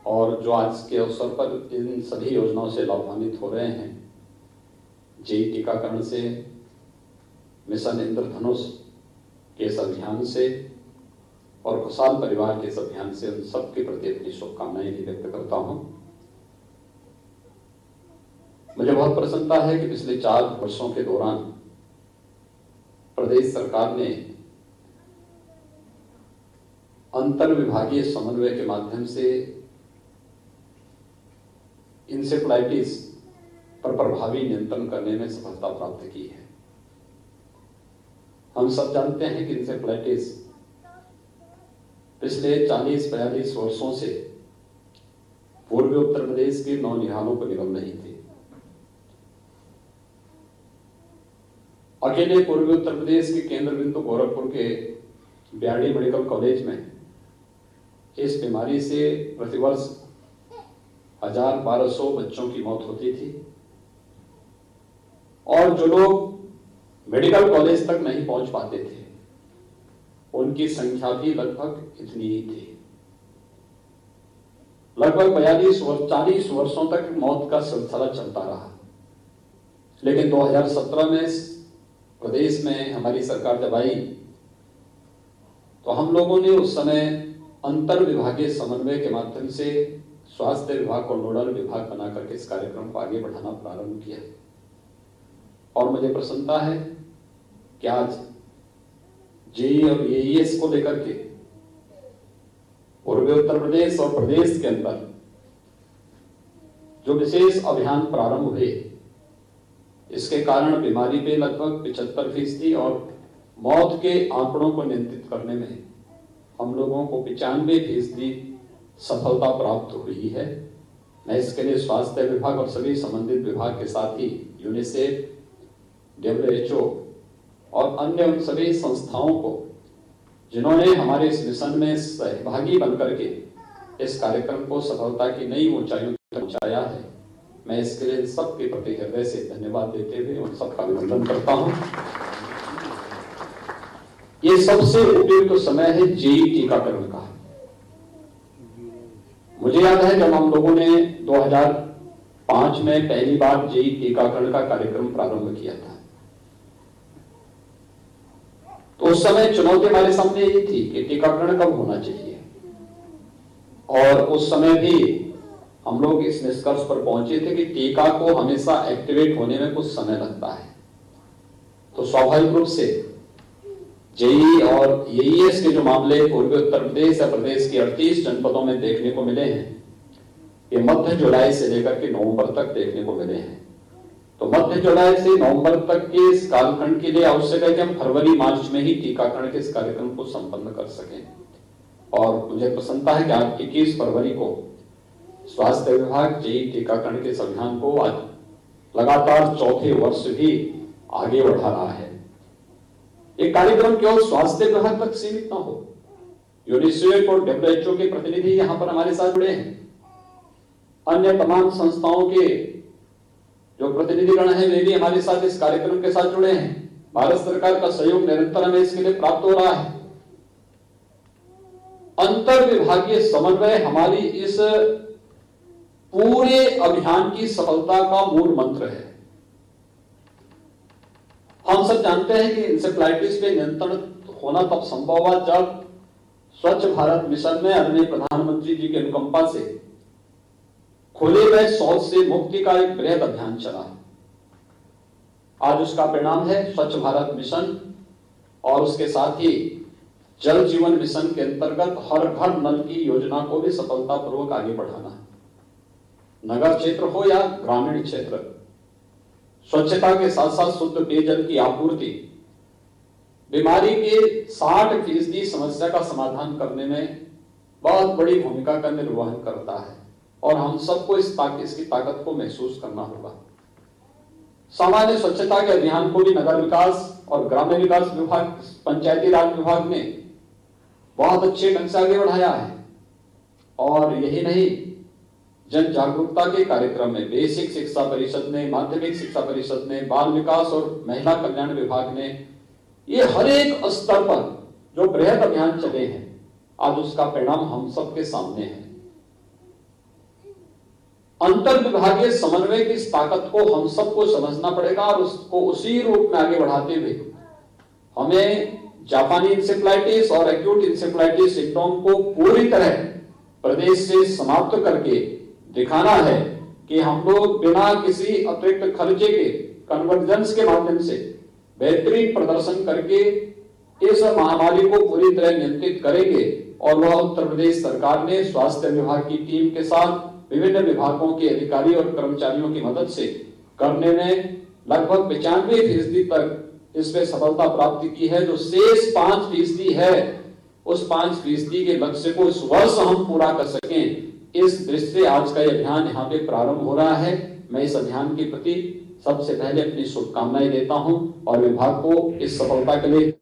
और जो आज के अवसर पर इन सभी योजनाओं से लाभान्वित हो रहे हैं, जेई टीकाकरण से, मिशन इंद्रधनुष के इस अभियान से और खुशहाल परिवार के इस अभियान से उन सबके प्रति अपनी शुभकामनाएं भी व्यक्त करता हूं। मुझे बहुत प्रसन्नता है कि पिछले 4 वर्षों के दौरान प्रदेश सरकार ने अंतर विभागीय समन्वय के माध्यम से इंसेफ्लाइटिस पर प्रभावी नियंत्रण करने में सफलता प्राप्त की है। हम सब जानते हैं कि इंसेफ्लाइटिस पिछले 40-42 वर्षों से पूर्वी उत्तर प्रदेश के नौनिहालों को निगल रही थी। अकेले पूर्वी उत्तर प्रदेश के केंद्र बिंदु गोरखपुर के बीआरडी मेडिकल कॉलेज में इस बीमारी से प्रतिवर्ष 1200 बच्चों की मौत होती थी और जो लोग मेडिकल कॉलेज तक नहीं पहुंच पाते थे उनकी संख्या भी लगभग इतनी ही थी। लगभग 40 वर्षों तक मौत का सिलसिला चलता रहा, लेकिन 2017 में प्रदेश में हमारी सरकार जब आई तो हम लोगों ने उस समय अंतर विभागीय समन्वय के माध्यम से स्वास्थ्य विभाग को नोडल विभाग बना करके इस कार्यक्रम को आगे बढ़ाना प्रारंभ किया और मुझे प्रसन्नता है कि आज जेई और एईएस को लेकर के पूर्वी उत्तर प्रदेश और प्रदेश के अंदर जो विशेष अभियान प्रारंभ हुए, इसके कारण बीमारी पे लगभग 75% और मौत के आंकड़ों को नियंत्रित करने में हम लोगों को 95% सफलता प्राप्त हुई है। मैं इसके लिए स्वास्थ्य विभाग और सभी संबंधित विभाग के साथ ही यूनिसेफ, WHO और अन्य उन सभी संस्थाओं को जिन्होंने हमारे इस मिशन में सहभागी बनकर के इस कार्यक्रम को सफलता की नई ऊंचाइयों तक पहुंचाया है, मैं इसके लिए सबके प्रति हृदय से धन्यवाद देते हुए उन सबका अभिनंदन करता हूं। ये सबसे उपयुक्त समय है जेई टीकाकरण का। मुझे याद है जब हम लोगों ने 2005 में पहली बार जेई टीकाकरण का कार्यक्रम प्रारंभ किया था, तो उस समय चुनौती हमारे सामने यही थी कि टीकाकरण कब होना चाहिए और उस समय भी हम लोग इस निष्कर्ष पर पहुंचे थे कि टीका को हमेशा एक्टिवेट होने में कुछ समय लगता है। तो स्वाभाविक रूप से जेई और एईएस के जो मामले पूर्वी उत्तर प्रदेश या प्रदेश के 38 जनपदों में देखने को मिले हैं, ये मध्य जुलाई से लेकर के नवंबर तक देखने को मिले हैं। तो मध्य जुलाई से नवंबर तक के इस कालखंड के लिए आवश्यक है कि हम फरवरी-मार्च में ही टीकाकरण के इस कार्यक्रम को संपन्न कर सकें। और मुझे प्रसन्नता है कि आज 21 फरवरी को स्वास्थ्य विभाग जेई टीकाकरण के इस अभियान को आज लगातार चौथे वर्ष भी आगे बढ़ा रहा है। ये कार्यक्रम केवल स्वास्थ्य विभाग तक सीमित ना हो, यूनिसेफ और WHO के प्रतिनिधि यहाँ पर हमारे साथ जुड़े हैं, अन्य तमाम संस्थाओं के जो प्रतिनिधिगण हैं वे भी हमारे साथ इस कार्यक्रम के साथ जुड़े हैं। भारत सरकार का सहयोग निरंतर हमें इसके लिए प्राप्त हो रहा है। अंतर विभागीय समन्वय हमारी इस पूरे अभियान की सफलता का मूल मंत्र है। हम सब जानते हैं कि इंसेफ्लाइटिस पे नियंत्रण होना तब संभव हुआ जब स्वच्छ भारत मिशन में आदरणीय प्रधानमंत्री जी के अनुकंपा से खुले में शौच से मुक्ति का एक बृहद अभियान चला। आज उसका परिणाम है स्वच्छ भारत मिशन और उसके साथ ही जल जीवन मिशन के अंतर्गत हर घर नल की योजना को भी सफलतापूर्वक आगे बढ़ाना। नगर क्षेत्र हो या ग्रामीण क्षेत्र, स्वच्छता के साथ साथ शुद्ध पेयजल की आपूर्ति बीमारी के 60% समस्या का समाधान करने में बहुत बड़ी भूमिका का निर्वहन करता है और हम सबको इसकी ताकत को महसूस करना होगा। सामान्य स्वच्छता के अभियान को भी नगर विकास और ग्रामीण विकास विभाग, पंचायती राज विभाग ने बहुत अच्छे ढंग से आगे बढ़ाया है। और यही नहीं, जन जागरूकता के कार्यक्रम में बेसिक शिक्षा परिषद ने, माध्यमिक शिक्षा परिषद ने, बाल विकास और महिला कल्याण विभाग ने, ये हर एक स्तर पर जो बृहद अभियान चले हैं, आज उसका परिणाम हम सबके सामने है। अंतर विभागीय समन्वय की इस ताकत को हम सबको समझना पड़ेगा और उसको उसी रूप में आगे बढ़ाते हुए हमें जापानी इंसेफ्लाइटिस और एक्यूट इंसेफ्लाइटिस सिंड्रोम को पूरी तरह प्रदेश से समाप्त करके दिखाना है कि हम लोग बिना किसी अतिरिक्त खर्चे के कन्वर्जेंस के माध्यम से बेहतरीन प्रदर्शन करके इस महामारी को पूरी तरह नियंत्रित करेंगे। और वह उत्तर प्रदेश सरकार ने स्वास्थ्य विभाग की टीम के साथ विभिन्न विभागों के अधिकारी और कर्मचारियों की मदद से करने में लगभग 95% तक इसमें सफलता प्राप्त की है। जो शेष 5% है, उस 5% के लक्ष्य को इस वर्ष हम पूरा कर सकें, इस दृष्टि से आज का यह अभियान यहाँ पे प्रारंभ हो रहा है। मैं इस अभियान के प्रति सबसे पहले अपनी शुभकामनाएं देता हूं और विभाग को इस सफलता के लिए